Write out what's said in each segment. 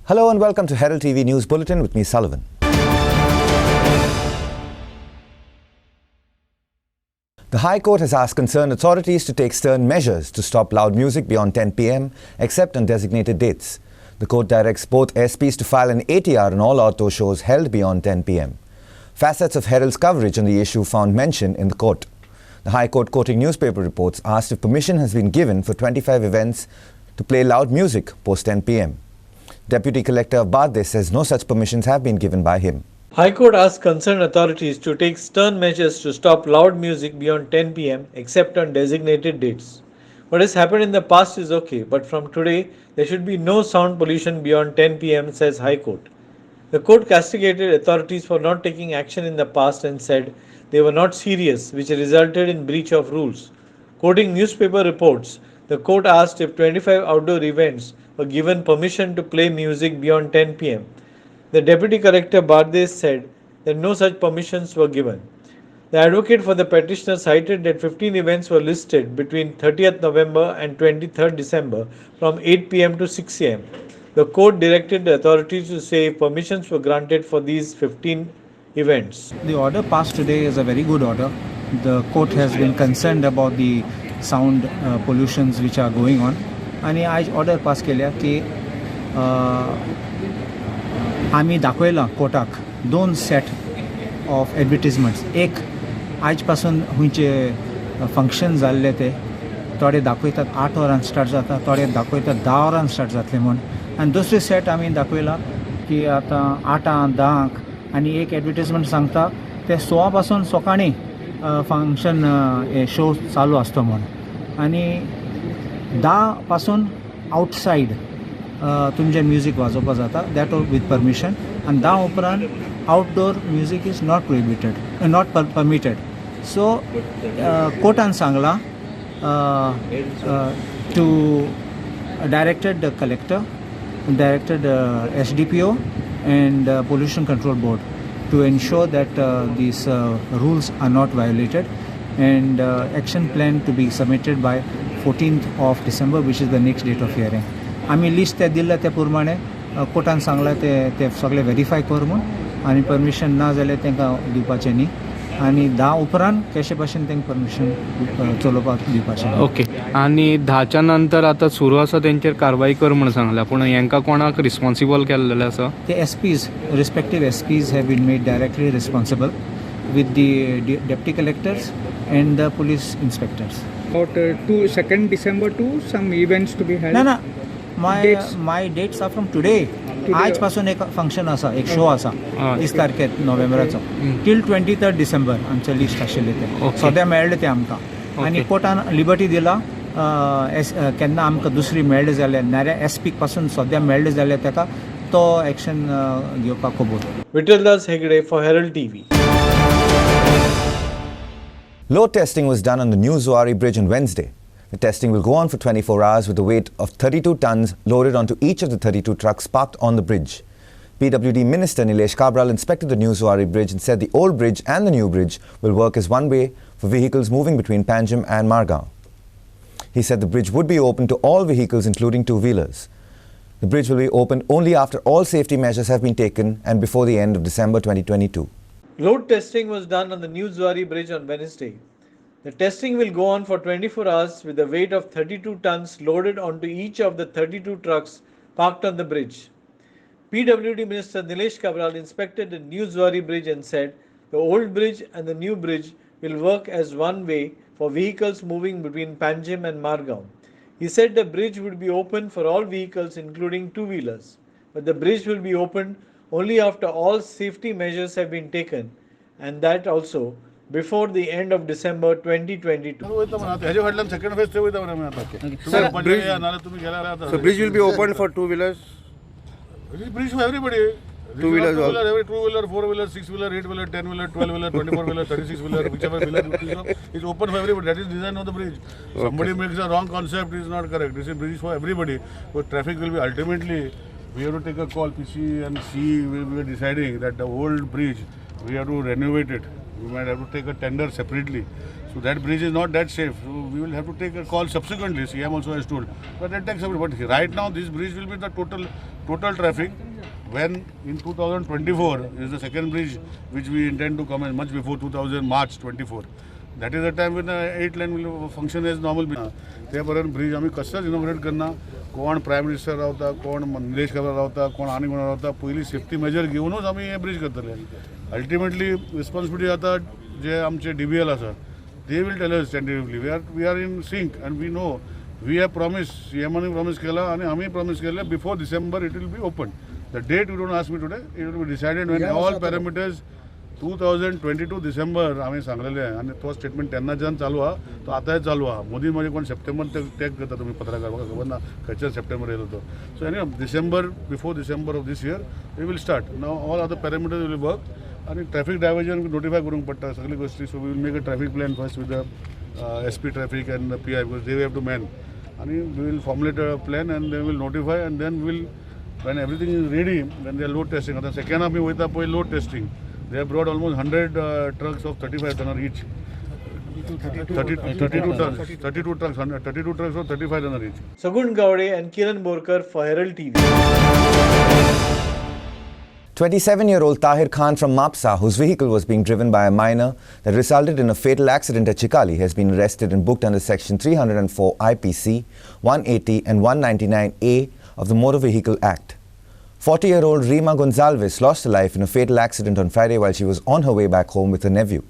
Hello and welcome to Herald TV News Bulletin with me, Sullivan. The High Court has asked concerned authorities to take stern measures to stop loud music beyond 10 p.m. except on designated dates. The court directs both SPs to file an ATR on all auto shows held beyond 10 p.m. Facets of Herald's coverage on the issue found mention in the court. The High Court, quoting newspaper reports, asked if permission has been given for 25 events to play loud music post 10 p.m. Deputy Collector of Bardez says no such permissions have been given by him. High Court asked concerned authorities to take stern measures to stop loud music beyond 10 p.m. except on designated dates. What has happened in the past is okay, but from today there should be no sound pollution beyond 10 p.m., says High Court. The court castigated authorities for not taking action in the past and said they were not serious, which resulted in breach of rules. Quoting newspaper reports, the court asked if 25 outdoor events were given permission to play music beyond 10 p.m. The Deputy Collector Bardez said that no such permissions were given. The advocate for the petitioner cited that 15 events were listed between 30th November and 23rd December from 8 p.m. to 6 a.m. The court directed the authorities to say if permissions were granted for these 15 events. The order passed today is a very good order. The court has been concerned about the sound pollutions which are going on. आणि आज order pass केल्या की आम्ही दाखयलां कोर्टाक 2 set of advertisements. एक आज पासून हुंचे function जाल्ले ते थोडे दाखयतात 8 वरांक स्टार्ट जाता, थोडे दाखयतात 10 वरांक स्टार्ट जातले म्हूण. आनी दुसरे सेट आमी दाखयला की आतां 8 10 आनी एक एडवर्टिजमेंट सांगता ते 6 पासून सकाळीं फंक्शन हे शो चालू आसतो म्हूण. आनी 10 पासून आउटसायड तुमचें म्युजीक वाजोवपा जाता, दॅट वीथ परमिशन. आनी 10 उपरांत outdoor music is not prohibited, not permitted. So कोर्टान सांगलां to directed the collector, directed SDPO and Pollution Control Board to ensure that these rules are not violated, and action plan to be submitted by 14th of December, which is the next date of hearing. आमी list ते दिल्ले ते प्रमाणे कोर्टान सांगलां ते सगळे verify कर म्हूण, आनी परमिशन ना जाल्यार तांकां दिवपाचें न्ही. आनी 10 उपरांत कशे भाशेन तांकां परमिशन चलोवपाक दिवपाचें. ओके. आनी 10च्या नंतर आतां सुरू आसा तेंचेर कारवाई कर म्हण सांगल्या, पूण हांकां कोणाक रिस्पॉन्सिबल केल्लेले आसा? The SPs, respective SPs have been made directly responsible with the deputy collectors and the police inspectors. About 2nd December to some events to be held. No. My dates are from today. आज पासून एक function आसा, एक show आसा 30 तारखेक नोव्हेंबराचो till 23rd December आमचें list आशिल्लें तें सद्या मेळ्ळें तें आमकां. आनी कोर्टान लिबर्टी दिला केन्ना आमकां दुसरी मेळ्ळें जाल्यार नाऱ्या SPक पासून सद्या मेळ्ळें जाल्यार ताका तो एक्शन घेवपाक कबूल. Vitaldas Hegde for Herald TV. Load testing was done on the new Zuari Bridge on Wednesday. The testing will go on for 24 hours with a weight of 32 tons loaded onto each of the 32 trucks parked on the bridge. PWD Minister Nilesh Cabral inspected the new Zuari Bridge and said the old bridge and the new bridge will work as one way for vehicles moving between Panjim and Margaon. He said the bridge would be open to all vehicles including two-wheelers. The bridge will be opened only after all safety measures have been taken and before the end of December 2022. Load testing was done on the new Zuari Bridge on Wednesday. The testing will go on for 24 hours with a weight of 32 tons loaded onto each of the 32 trucks parked on the bridge. PWD Minister Nilesh Cabral inspected the new Zuari Bridge and said the old bridge and the new bridge will work as one way for vehicles moving between Panjim and Margaon. He said the bridge would be open for all vehicles including two-wheelers, but the bridge will be opened only after all safety measures have been taken, and that also before the end of December 2022. So bridge will be open for two-wheelers? Bridge for everybody. Two-wheelers also? Every 2-wheeler, 4-wheeler, 6-wheeler, 8-wheeler, 10-wheeler, 12-wheeler, 24-wheeler, 36-wheeler, whichever wheeler is open for everybody. That is design of the bridge. Okay. Somebody makes a wrong concept, is not correct. This is bridge for everybody. But traffic will be ultimately, we have to take a call. PC and C will be deciding that the old bridge, we have to renovate it. We might have to take a tender separately. So that bridge is not that safe. So we will have to take a call subsequently. CM also has told. But that takes a bit. But right now this bridge will be the total traffic. When in 2024 is the second bridge which we intend to commence much before 2000 March 24. That is the time when 8 lane will function as normal. त्यापर्यंत bridge आम्ही कसंच inaugurate करना कोण prime minister रावता कोण निलेश काब्राल रावता कोण आनी कोण रावता पयली सेफ्टी मेजर घेवनूच आमी हे ब्रिज करतले अल्टिमेटली रिस्पॉन्सिबिलिटी आता जे आमचे DBL आसा they will tell us tentatively we are in sync and we know we have promised CMने promise केला आणि आम्ही promise केले before December it will be open. The date you don't ask me today, it will be decided when all parameters 2022 December आम्ही सांगलेले आहे आणि तो statement त्यांना जन चालू हा तो आताच चालू हा मोदी म्हणजे कोण सप्टेंबर टॅग करता तुम्ही पत्रकार बघा खबर ना खंयच्या सप्टेंबर येलो तो so any December before December of this year we will start now all other parameters will work आणि ट्रॅफिक डायव्हर्जन नोटिफाय करूंक पडटा सगळी गोष्टी so we will make a traffic plan first with the SP traffic and PI because they have to man आणि we will formulate a plan and they will notify and then will when everything is ready then they are load testing आता second आम्ही वयता पळय load testing they have brought almost 100 trucks of 35 tonner each 32 trucks of 35 tonner each. Sagun Gowde and Kiran Borkar for Herald TV. 27-year-old Tahir Khan from Mapsa, whose vehicle was being driven by a minor that resulted in a fatal accident at Chikali, has been arrested and booked under Section 304 IPC, 180 and 199A of the Motor Vehicle Act. 40-year-old Rima Gonzalez lost her life in a fatal accident on Friday while she was on her way back home with her nephew.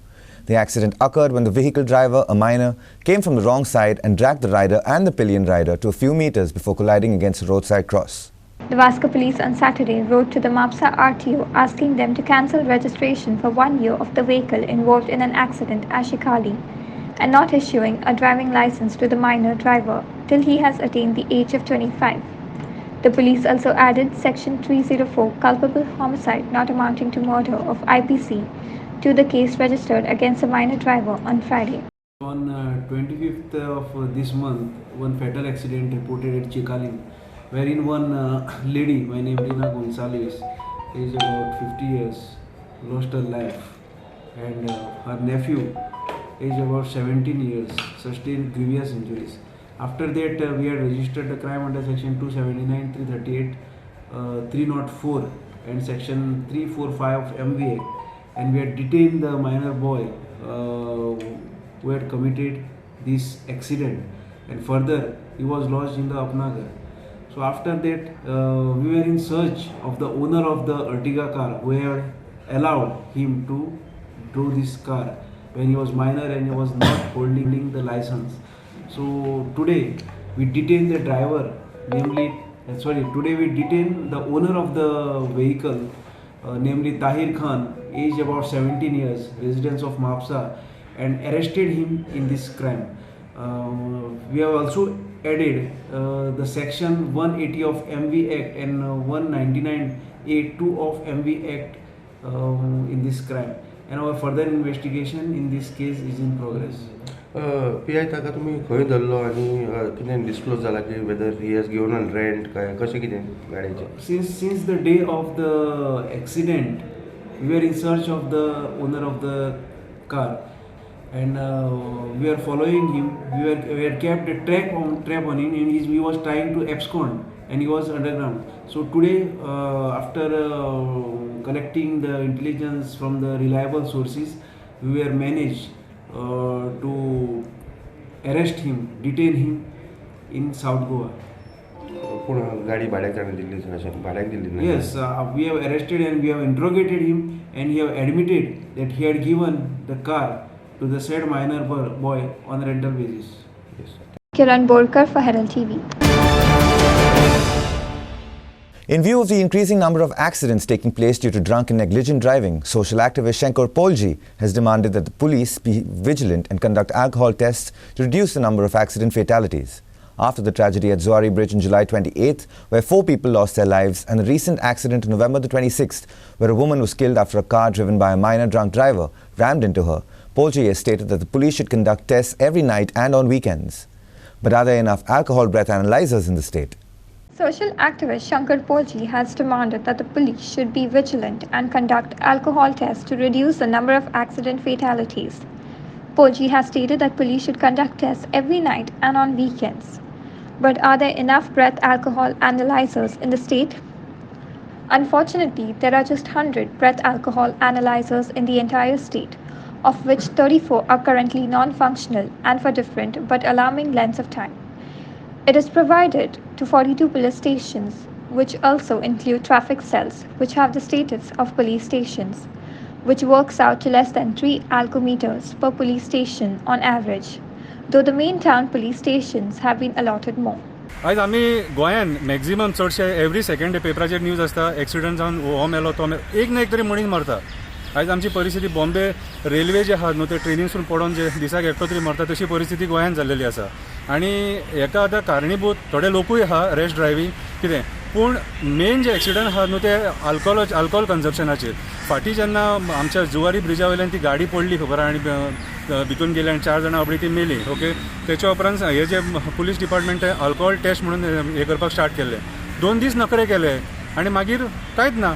The accident occurred when the vehicle driver, a minor, came from the wrong side and dragged the rider and the pillion rider to a few meters before colliding against a roadside cross. The Vasco police on Saturday wrote to the Mapsa RTO asking them to cancel registration for 1 year of the vehicle involved in an accident at Shikali and not issuing a driving license to the minor driver till he has attained the age of 25. The police also added Section 304 culpable homicide not amounting to murder of IPC to the case registered against a minor driver on Friday. On 25th of this month, one fatal accident reported at Chikali, wherein one lady by name Rina Gonzalez, is about 50 years, lost her life, and her nephew, age about 17 years, sustained grievous injuries. After that, we had registered the crime under Section 279, 338, 304 and Section 345 of MV Act, and we had detained the minor boy who had committed this accident, and further he was lodged in the Upnagar. So after that, we were in search of the owner of the Ertiga car who had allowed him to drive this car when he was minor and he was not holding the license. So today we detained the driver, today we detained the owner of the vehicle, namely Tahir Khan, age about 17 years, residence of Mapsa, and arrested him in this crime. We have also added the Section 180 of MV Act and 199A2 of MV Act in this crime, and our further investigation in this case is in progress. PI ताका तुम्ही खंय धरलो आनी कितें disclose जाला की weather he has given on rent काय कशें कितें गाडयेचें Since the day of the accident, we were in search of the owner of the car, and we were following him. We had kept a trap on him, and he was trying to abscond, and he was underground. So today, after collecting the intelligence from the reliable sources, we were managed to arrest him, detain him in South Goa. पूण गाडी भाड्याक ताणें दिल्ली अशें भाड्याक दिल्ली ना Yes, we have arrested and we have interrogated him, and he have admitted that he had given the car to the said minor boy on rental basis. Yes. Kiran Borkar for Herald TV. In view of the increasing number of accidents taking place due to drunk and negligent driving, social activist Shankar Polji has demanded that the police be vigilant and conduct alcohol tests to reduce the number of accident fatalities. After the tragedy at Zuari Bridge on July 28th, where 4 people lost their lives, and the recent accident on November the 26th, where a woman was killed after a car driven by a minor drunk driver rammed into her, Polji has stated that the police should conduct tests every night and on weekends. But are there enough alcohol breath analyzers in the state? Social activist Shankar Polji has demanded that the police should be vigilant and conduct alcohol tests to reduce the number of accident fatalities. Poji has stated that police should conduct tests every night and on weekends. But are there enough breath alcohol analyzers in the state? Unfortunately, there are just 100 breath alcohol analyzers in the entire state, of which 34 are currently non-functional and for different but alarming lengths of time. It is provided to 42 police stations, which also include traffic cells, which have the status of police stations, which works out to less than 3 alcometers per police station on average, though the main town police stations have been allotted more. आज आमी गोंयान maximum चडशे every second day पेपराचेर news आसता accident जावन हो मेलो तो एक ना एक तरी मनीस मरता. आज आमची परिस्थिती बॉम्बे रेल्वे जे आहा न्हू ते ट्रेनीसून पडोवन जे दिसाक एकटो तरी मरता तशी परिस्थिती गोंयान जाल्लेली आसा. आनी हेका आतां कारणीभूत थोडे लोकूय आहा रॅश ड्रायव्हिंग कितें, पूण मेन जे एक्सिडंट आहा न्हू ते अल्कोहोल कन्जप्शनाचेर. फाटीं जेन्ना आमच्या जुवारी ब्रिजा वयल्यान ती गाडी पडली खबर आनी भितून गेली आनी 4 जाणां अबडी ती मेली. ओके, तेच्या उपरांत हे जे पुलीस डिपार्टमेंटान अल्कोहोल टेस्ट म्हणून हे करपाक स्टार्ट केले. 2 दीस नखरे केले आनी मागीर कांयच ना.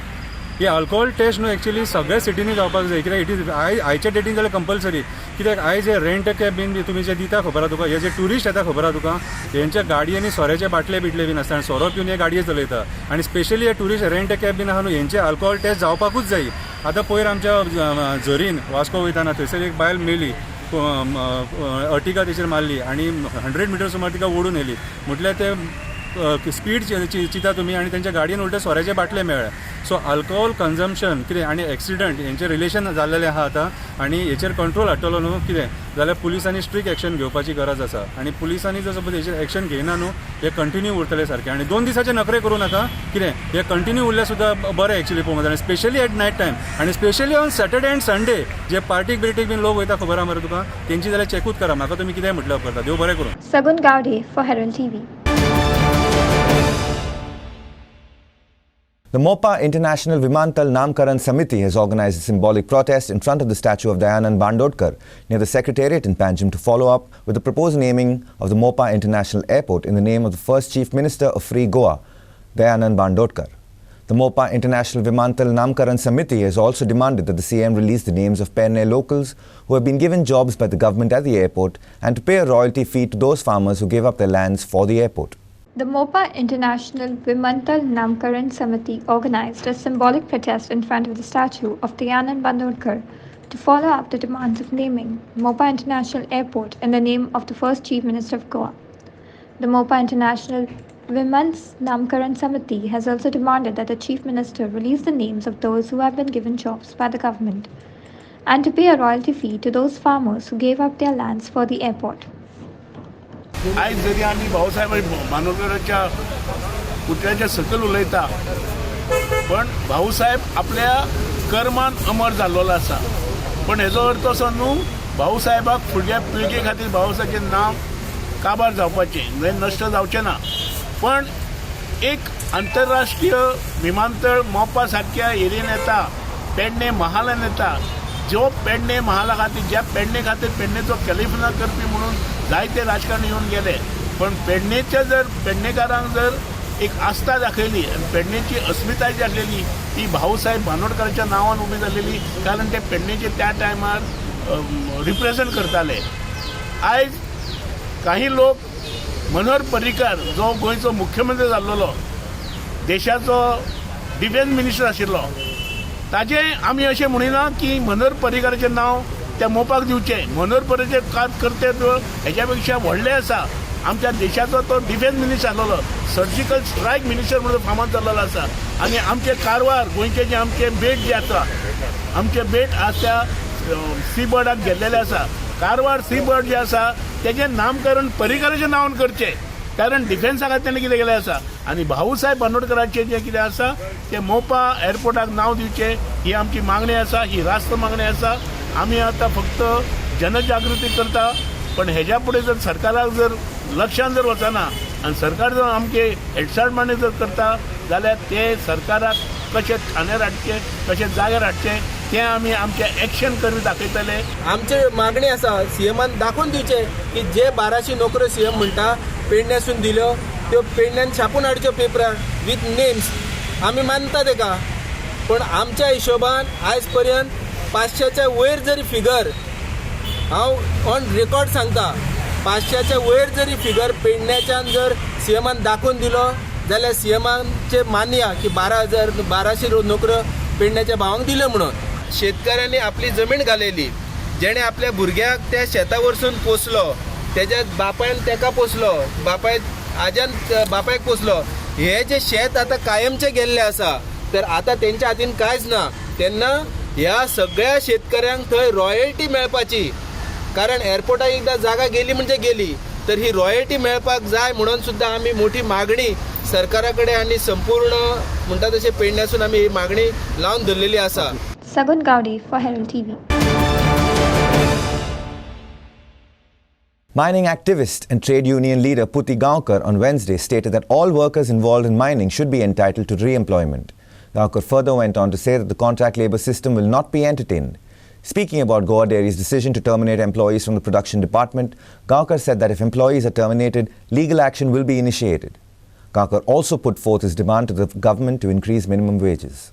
हे अल्कोहोल टेस्ट न्हू एक्चुअली सगळ्या सिटींनी जावपाक जाय, कित्याक इट इज आयच्या डेटीन जाल्यार कंपल्सरी. कित्याक आयज हे रेंट कॅब बीन तुमी जे दिता खबर आहा तुका, हे जे ट्युरिस्ट येता खबर आहा तुका, हेंच्या गाडयांनी सोऱ्याचे बाटले बिटले बीन आसता आनी सोरो पिवन हे गाडये चलयता. आनी स्पेशली हे ट्युरिस्ट रेंट कॅब बीन आहा न्हू हेंचे अल्कोहोल टेस्ट जावपाकूच जाय. आतां पयर आमच्या झरीन वास्को वयताना थंयसर एक बायल मेली, अर्टिगा तेचेर मारली आनी 100 मिटर सुमार तिका ओडून येयली. म्हटल्यार ते स्पीड चिता तुमी आनी तेंच्या गाडयेन उलटे सोऱ्याचे बाटले मेळ्ळे. सो अल्कोहोल कन्जम्पशन कितें आनी एक्सिडंट हेंचें रिलेशन जाल्लेलें आहा आतां, आनी हेचेर कंट्रोल हाडटलो न्हू कितें जाल्यार पुलिसांनी स्ट्रिक्ट एक्शन घेवपाची गरज आसा. आनी पुलिसांनी जर सपोज हेचेर एक्शन घेयना न्हू हे कंटिन्यू उरतले सारकें. आनी 2 दिसाचे नखरे करूं नाका, कितें हे कंटिन्यू उरल्यार सुद्दां बरें एक्चुअली पळोवंक जाय. स्पेशली एट नायट टायम आनी specially on Saturday and Sunday जे पार्टीक बिर्टीक बीन लोक वयता खबर आहा मरे तुका, तेंची जाल्यार चॅकूच करा. म्हाका तुमी कितें म्हटल्यार करता. देव बरें करूं. Sagun Gowde for Herald TV. The Mopa International Vimantal Namkaran Samiti has organized a symbolic protest in front of the statue of Dayanand Bandodkar near the Secretariat in Panjim to follow up with the proposed naming of the Mopa International Airport in the name of the first Chief Minister of Free Goa, Dayanand Bandodkar. The Mopa International Vimantal Namkaran Samiti has also demanded that the CM release the names of Perne locals who have been given jobs by the government at the airport and to pay a royalty fee to those farmers who gave up their lands for the airport. The Mopa International Vimantal Namkaran Samiti organized a symbolic protest in front of the statue of Dayanand Bandodkar to follow up the demands of naming Mopa International Airport in the name of the first Chief Minister of Goa. The Mopa International Vimantal Namkaran Samiti has also demanded that the Chief Minister release the names of those who have been given jobs by the government and to pay a royalty fee to those farmers who gave up their lands for the airport. आज जरी आम्ही भाऊसाहेब बांदोडकरांच्या पुतळ्याच्या सकल उलयता, पण भाऊसाहेब आपल्या कर्मान अमर जाल्लो आसा. पण हेजो अर्थ असो न्हू भाऊसाहेबाक फुडल्या पिळगे खातीर भाऊसाहेबाचें नांव काबार जावपाचें म्हणजे नश्ट जावचें ना. पण एक आंतरराष्ट्रीय विमानतळ मोपा सारक्या एरियेन येता, पेडणे महालान येता, जो पेडणे महाला खातीर ज्या पेडणे खातीर पेडणेचो कॅलिफोर्निया करपी म्हणून जायते राजकारणी येवन गेले. पण पेडणेच्या जर पेडणेकारांक जर एक आस्था दाखयली आनी पेडणेची अस्मिताय जी आसलेली ती भाऊसाहेब बांदोडकरांच्या नांवान उबी जाल्लेली, कारण ते पेडणेचे त्या टायमार रिप्रेझेंट करताले. आयज काही लोक मनोहर पर्रीकार जो गोंयचो मुख्यमंत्री जाल्लो, देशाचो डिफेन्स मिनिस्टर आशिल्लो, ताजे आमी अशें म्हणिना की मनोहर पर्रीकाराचें नांव त्या मोपाक दिवचें. मनोहर पर्रीकार कर्तव्य हेच्या पेक्षा व्हडलें आसा. आमच्या देशाचो तो डिफेन्स मिनिस्टर आसलो, सर्जिकल स्ट्रायक मिनिस्टर म्हणून फामाद जाल्लो आसा. आनी आमचे कारवार गोंयचे जे आमचे बेट जे आसा, आमचे बेट आज त्या सी बर्डाक गेल्लेले आसा. कारवार सी बर्ड जे आसा तेजें नामकरण पर्रीकाराच्या नांवान करचें, कारण डिफेन्सा खातीर तेणें कितें केलें आसा. आनी भाऊसाहेब बांदोडकराचें जें कितें आसा तें मोपा एअरपोर्टाक नांव दिवचें ही आमची मागणी आसा, ही रास्त मागणी आसा. आमी आतां फक्त जनजागृती करता, पण हेज्या फुडें जर सरकाराक जर लक्षान जर वचना आनी सरकार जर आमचे हेडसाडमाणी जर करता जाल्यार ते सरकाराक कशें ठाण्यार हाडचें, कशें जाग्यार हाडचें तें आमी आमचें एक्शन करून दाखयतले. आमची मागणी आसा सीएमान दाखोवन दिवचें की जे 1200 नोकऱ्यो सीएम म्हणटा पेडण्यासून दिल्यो त्यो पेडण्यान छापून हाडच्यो पेपरार विथ नेम्स. आमी मानता तेका, पण आमच्या हिशोबान आयज पर्यंत 500च्या वयर जरी फिगर हांव ऑन रेकॉर्ड सांगता 500च्या वयर जरी फिगर पेडण्याच्यान जर सीएमान दाखोवन दिलो जाल्यार सीएमाचे मानया की 1200 नोकऱ्यो पेडण्याच्या भावांक दिल्यो म्हणून. शेतकऱ्यांनी आपली जमीन घालयली, जेणे आपल्या भुरग्याक त्या शेता वरसून पोसलो, त्याच्या बापायन तेका पोसलो, आज्यान बापायक पोसलो, हे जे शेत आता कायमचे गेल्ले आसा तर आता तेंच्या हातीन कांयच ना. तेन्ना ह्या सगळ्या शेतकऱ्यांक थंय रॉयल्टी मेळपाची, कारण एअरपोर्टाक एकदां जागा गेली म्हणजे गेली, तर ही रॉयल्टी मेळपाक जाय म्हणून सुद्दां आमी मोठी मागणी सरकारा कडेन आनी संपूर्ण म्हणटा तशें पेडण्यासून आमी ही मागणी लावन धरलेली आसा. Sagun Gaudi for Herald TV. Mining activist and trade union leader Puti Gaonkar on Wednesday stated that all workers involved in mining should be entitled to re-employment. Gaonkar further went on to say that the contract labour system will not be entertained. Speaking about Goa Dairy's decision to terminate employees from the production department, Gaonkar said that if employees are terminated, legal action will be initiated. Gaonkar also put forth his demand to the government to increase minimum wages.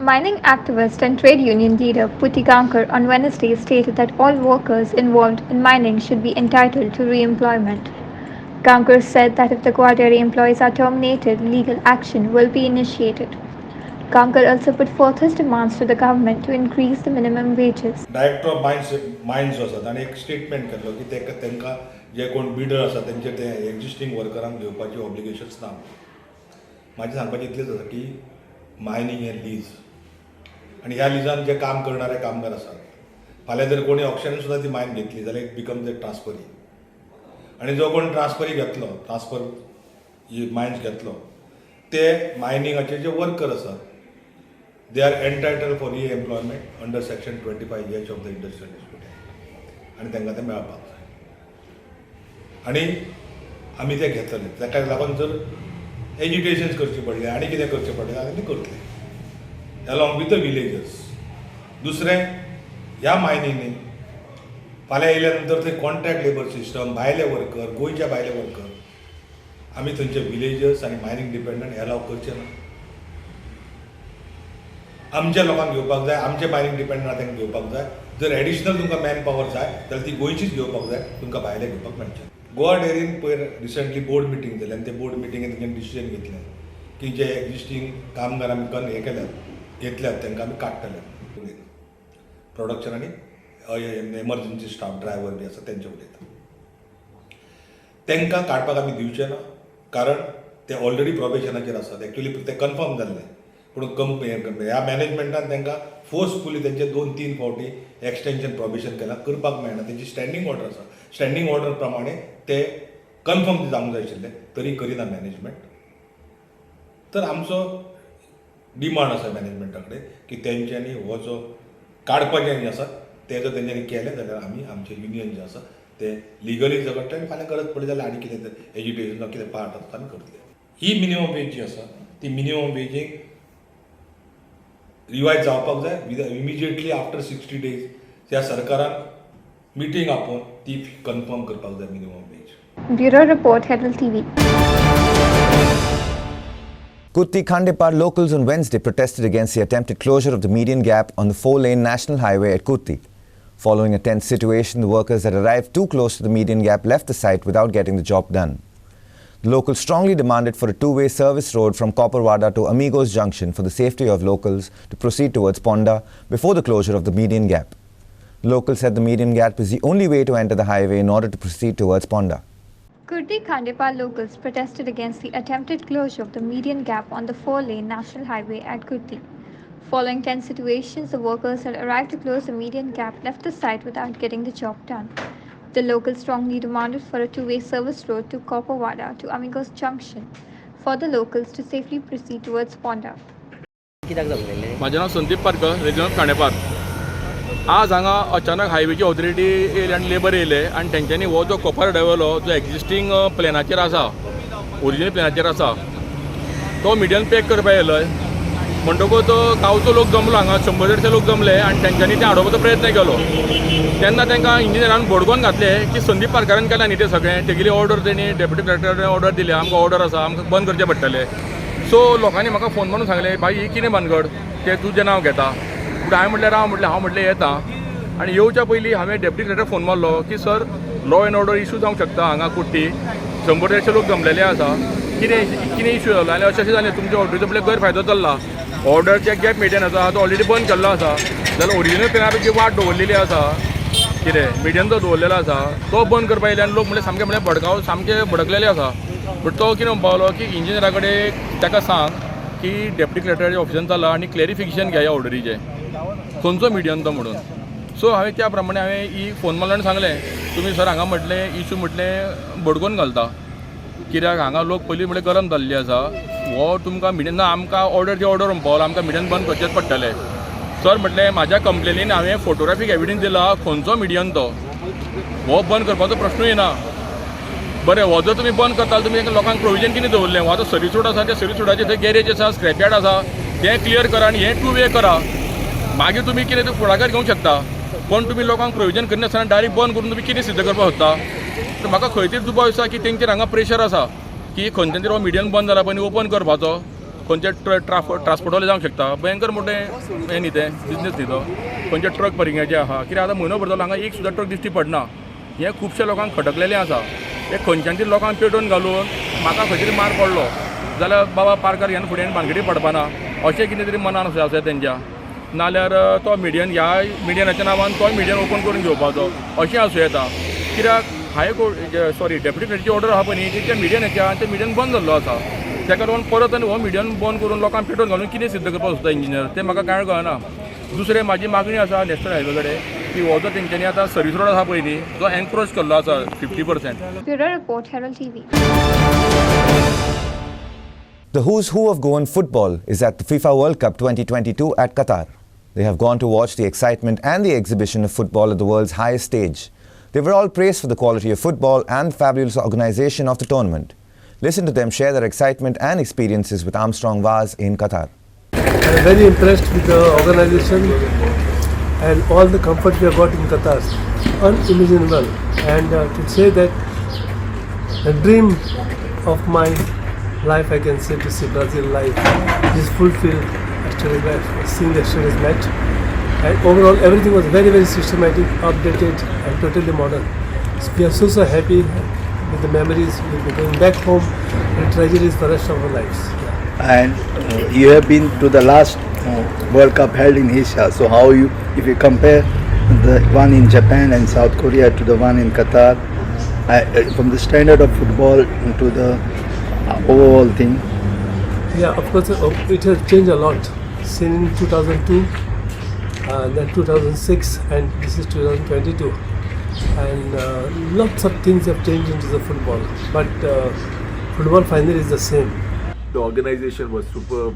Mining activist and trade union leader Puti Gaonkar on Wednesday stated that all workers involved in mining should be entitled to re-employment. Gaonkar said that if the Goa Dairy employees are terminated, legal action will be initiated. Gaonkar also put forth his demands to the government to increase the minimum wages. Director of mines आसा ताणें एक statement केल्लो की तांकां जे कोण bidder आसा तेंचेर ते एक्झिस्टींग वर्करांक घेवपाची ऑब्लिगेशन्स ना. म्हाजें सांगपाचें इतलेंच आसा की मायनींग हें लीज आनी ह्या लिजान जे काम करणारे कामगार आसात, फाल्यां जर कोणी ऑप्शनान सुद्दां ती मायन घेतली जाल्यार इट बिकम्स ए ट्रान्सफरी. आनी जो कोण ट्रान्सफरी घेतलो, ट्रान्सफर ही मायन्स घेतलो, ते मायनिंगाचे जे वर्कर आसात, they are entitled for re-employment under section 25H of the Industrial Dispute Act. आणि तांकां तें मेळपाक जाय. आनी आमी ते घेतले. ताका लागून जर एज्युटेशन्स करची पडले आनी कितें करचें पडलें जाल्यार ते करतले अलॉंग विथ द विलेजर्स. दुसरें, ह्या मायनिंगेन फाल्यां येयल्या नंतर थंय कॉन्ट्रॅक्ट लेबर सिस्टम, भायले वर्कर, गोंयचे भायले वर्कर, आमी थंयचे विलेजर्स आनी मायनिंग डिपेंडंट एलाव करचे ना. आमच्या लोकांक घेवपाक जाय, आमचे मायनिंग डिपेंडंट तांकां घेवपाक जाय. जर एडिशनल तुमकां मॅन पावर जाय जाल्यार ती गोंयचीच घेवपाक जाय, तुमकां भायले घेवपाक मेळचे. गोवा डेअरीन पयर रिसंटली बोर्ड मिटींग जाली आनी ते बोर्ड मिटींगेन तेंच्यानी डिसिजन घेतलें की जे एक्झिस्टींग कामगार आमी हे घेतल्यात तांकां आमी काडटले. प्रोडक्शन आनी एमर्जन्सी स्टाफ ड्रायव्हर बी आसा तेंचे उलयता. तांकां काडपाक आमी दिवचे ना, कारण ते ऑलरेडी प्रोबेशनाचेर आसात. एक्चुअली ते कन्फर्म जाल्ले, पूण ह्या मॅनेजमेंटान तांकां फोर्सफुली तेंचे 2-3 फावटी एक्सटेंशन प्रोबेशन केलां, करपाक मेळना. तेंची स्टँडींग ऑर्डर आसा, स्टँडींग ऑर्डर प्रमाणे ते कन्फर्म जावंक जाय आशिल्ले, तरी करिना मॅनेजमेंट. तर आमचो डिमांड आसा मॅनेजमेंटा कडेन की तेंच्यांनी हो जो काडपाचें आसा तें जर तेंच्यांनी केलें जाल्यार आमी आमचे युनियन जे आसा ते लिगली झगडटले आनी फाल्यां गरज पडली जाल्यार आनी कितें तर एज्युकेशन कितें पार्ट आसा आमी करतले. ही मिनिमम वेज जी आसा ती मिनिमम वेजीक रिवायज जावपाक जाय इमिजिएटली आफ्टर 60 days. त्या सरकारान मिटींग आपोवन ती कन्फर्म करपाक जाय minimum wage. Bureau Report, Herald TV. Kutti Khandepar locals on Wednesday protested against the attempted closure of the median gap on the 4-lane national highway at Kutti. Following a tense situation, the workers that arrived too close to the median gap left the site without getting the job done. The locals strongly demanded for a two-way service road from Copperwada to Amigos Junction for the safety of locals to proceed towards Ponda before the closure of the median gap. The locals said the median gap is the only way to enter the highway in order to proceed towards Ponda. Kutti Khandepar locals protested against the attempted closure of the median gap on the 4-lane national highway at Kutti. Following tense situations, the workers that arrived to close the median gap left the site without getting the job done. The locals strongly demanded for a two-way service road to Copperwada to Amigos Junction for the locals to safely proceed towards Ponda. माझें now Sandeep Parker, resident Khandepar. आज हांगा अचानक हायवेची authority येयली आनी labour येयले आनी तेंच्यांनी हो जो कॉपर डेवलो जो एक्झिस्टींग प्लॅनाचेर आसा, ओरिजिनल प्लॅनाचेर आसा, तो मिडियन पॅक करपाक येयलो. म्हणटकूच गांवचो लोक जमलो, हांगा 100-150 लोक जमले आनी तेंच्यांनी ते हाडोवपाचो प्रयत्न केलो. तेन्ना तांकां इंजिनियरान भडकोवन घातले की संदीप पारकारान केलां न्ही तें सगळें. तेगेली ऑर्डर तेणी डेप्युटी कलेक्टरान ऑर्डर दिली, आमकां ऑर्डर आसा, आमकां बंद करचें पडटलें. सो लोकांनी म्हाका फोन मारून सांगलें, भाई ही कितें भानगड, तें तुजें नांव घेता. पूण हांवें म्हटलें राव, हांव येता. आनी येवच्या पयलीं हांवें डेप्युटी कलेक्टर फोन मारलो की sir law and order issue जावंक शकता हांगा कुट्टी 100 लोक जमलेले आसा कितें इशू जालो आनी अशें जालें तुमच्या ऑर्डरीचो आपल्याक गैरफायदो जाल्ला ऑर्डरचे गॅप मिडियन आसा तो ऑलरेडी बंद केल्लो आसा जाल्यार ओरिजिनल पेनार जी वाट दवरलेली आसा कितें मिडियन जो दवरलेलो आसा तो बंद करपा येयले आनी लोक म्हणजे सामके भडकाव सामके भडकलेले आसा बट तो कितें म्हणपा लागलो की इंजिनियरा कडेन ताका सांग की डेप्युटी कलेक्टराच्या ऑफिसान चला आनी क्लॅरिफिकेशन घ्या ह्या ऑर्डरीचें खंयचो मिडियन तो म्हणून सो हांवें त्या प्रमाणे हांवें फोन मारलो आनी सांगलें तुमी सर हांगा म्हटलें इशू म्हटलें बडकून घालता कित्याक हांगा लोक पयलीं म्हळ्यार गरम जाल्ली आसा हो तुमकां मिडियन ना आमकां ऑर्डर म्हणपाक लागलो आमकां मिडियन बंद करचेंच पडटलें सर म्हटलें म्हाज्या कंप्लेनीन हांवें फोटोग्राफीक एविडन्स दिला खंयचो मिडियन तो हो बंद करपाचो प्रश्नूय येना बरें हो जर तुमी बंद करता तुमी लोकांक प्रोविजन कितें दवरलें हो आतां सर्वीस रोड आसा त्या सर्वीस रोडाचेर थंय गॅरेज आसा स्क्रॅप यार्ड आसा तें क्लियर करा आनी हें 2 वे करा मागीर तुमी कितें ते फुडाकार घेवंक शकता पण तुमी लोकांक प्रोविजन करिनासतना डायरेक्ट बंद करून तुमी कितें सिद्ध करपाक सोदता तर म्हाका खंय तरी दुबाव दिसता की तेंचेर हांगा प्रेशर आसा की खंयच्यान तरी हो मिडियन बंद जाला पयलीं ओपन करपाचो खंयचे ट्रान्सपोर्टवाले जावंक शकता भयंकर मोठें हें न्ही तें बिजनेस न्ही तो खंयचे ट्रक पार्किंगाचे आहा कित्याक आतां म्हयनो भर जालो हांगा एक सुद्दां ट्रक दिश्टी पडना हें खुबशे लोकांक खटकलेलें आसा हे खंयच्यान तरी लोकांक पेटोवन घालून म्हाका खंय तरी मार पडलो जाल्यार बाबा पारकार ह्यान फुडें भानगडी पडपाना अशें कितें तरी मनान आसा तेंच्या नाल्यार तो मिडियन ह्या मिडियनाच्या नांवान तो मिडियन ओपन करून घेवपाचो अशें आसूं येता कित्याक हायकोर्ट डेप्युटी कलेक्टराची ऑर्डर आहा पळय न्ही त्या मिडियनाच्या आनी ते मिडियन बंद जाल्लो आसा ताका लागून परत आनी हो मिडियन बंद करून लोकांक पेटोवन घालून कितें सिद्ध करपाक सोदता इंजिनियर तें म्हाका कांय कळना दुसरें म्हाजी मागणी आसा नॅशनल हायवे कडेन की हो जो तेंच्यांनी आतां सर्वीस रोड आसा पळय न्ही तो एनक्रोच केल्लो आसा 50%. Bureau Report, Herald TV. The who's who of Goan football is at the FIFA World Cup 2022 at Qatar. They have gone to watch the excitement and the exhibition of football at the world's highest stage. They were all praised for the quality of football and fabulous organisation of the tournament. Listen to them share their excitement and experiences with Armstrong Vaz in Qatar. I'm very impressed with the organisation and all the comfort we have got in Qatar. Unimaginable. And to say that the dream of my life, I can say, to see Brazil live is fulfilled after seeing the yesterday's match. And overall, everything was very, very systematic, updated, and totally modern. So we are so happy with the memories. We'll be going back home and treasure for the rest of our lives. And you have been to the last World Cup held in Asia. So how if you compare the one in Japan and South Korea to the one in Qatar, from the standard of football to the overall thing? Yeah, of course, it has changed a lot. Since 2002, then 2006, and this is 2022. And lots of things have changed into the football. But football finally is the same. The organization was superb.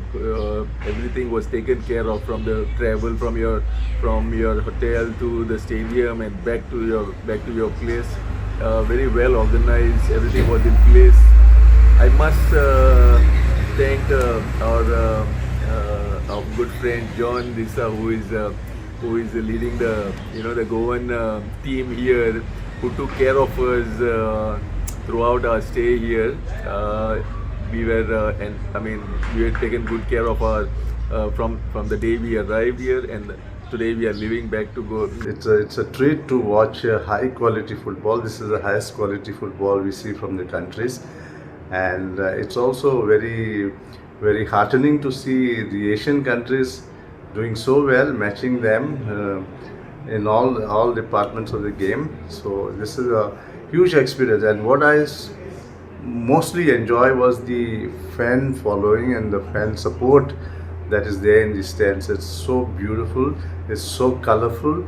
Everything was taken care of, from the travel from your hotel to the stadium and back to your place. Very well organized. Everything was in place. I must thank our good friend John Disa, who is leading the Goan team here, who took care of us throughout our stay here. We were taken good care of our from the day we arrived here, and today we are leaving back to go. It's a treat to watch high quality football. This is the highest quality football we see from the countries, and it's also very, very heartening to see the Asian countries doing so well, matching them in all departments of the game. So this is a huge experience, and what I mostly enjoy was the fan following and the fan support that is there in the stands. It's so beautiful, it's so colorful,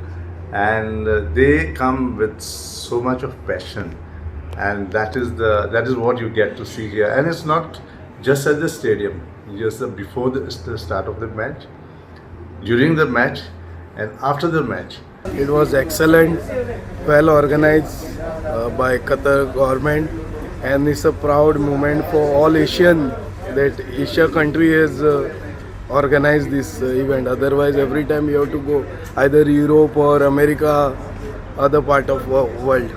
and they come with so much of passion, and that is what you get to see here. And it's not just at the stadium, just before the start of the match, during the match, and after the match. It was excellent, well organized by Qatar government, and it's a proud moment for all Asian that Asia country has organized this event. Otherwise, every time you have to go either Europe or America, other part of world.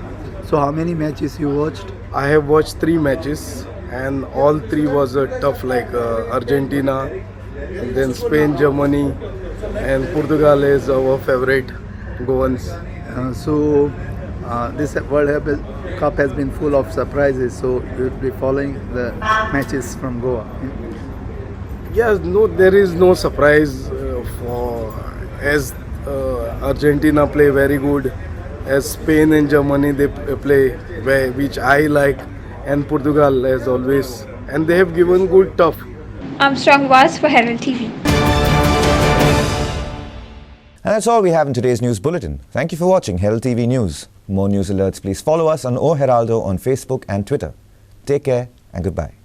So how many matches you watched? I have watched 3 matches, and all 3 was tough, like Argentina, and then Spain, Germany, and Portugal is our favorite. Goans. This World Cup has been full of surprises, so you'll be following the matches from Goa. Yes, no, there is no surprise as Argentina play very good, as Spain and Germany they play which I like, and Portugal as always, and they have given good tough. Armstrong was for Herald TV. And that's all we have in today's news bulletin. Thank you for watching Herald TV News. For more news alerts, please follow us on O Heraldo on Facebook and Twitter. Take care and goodbye.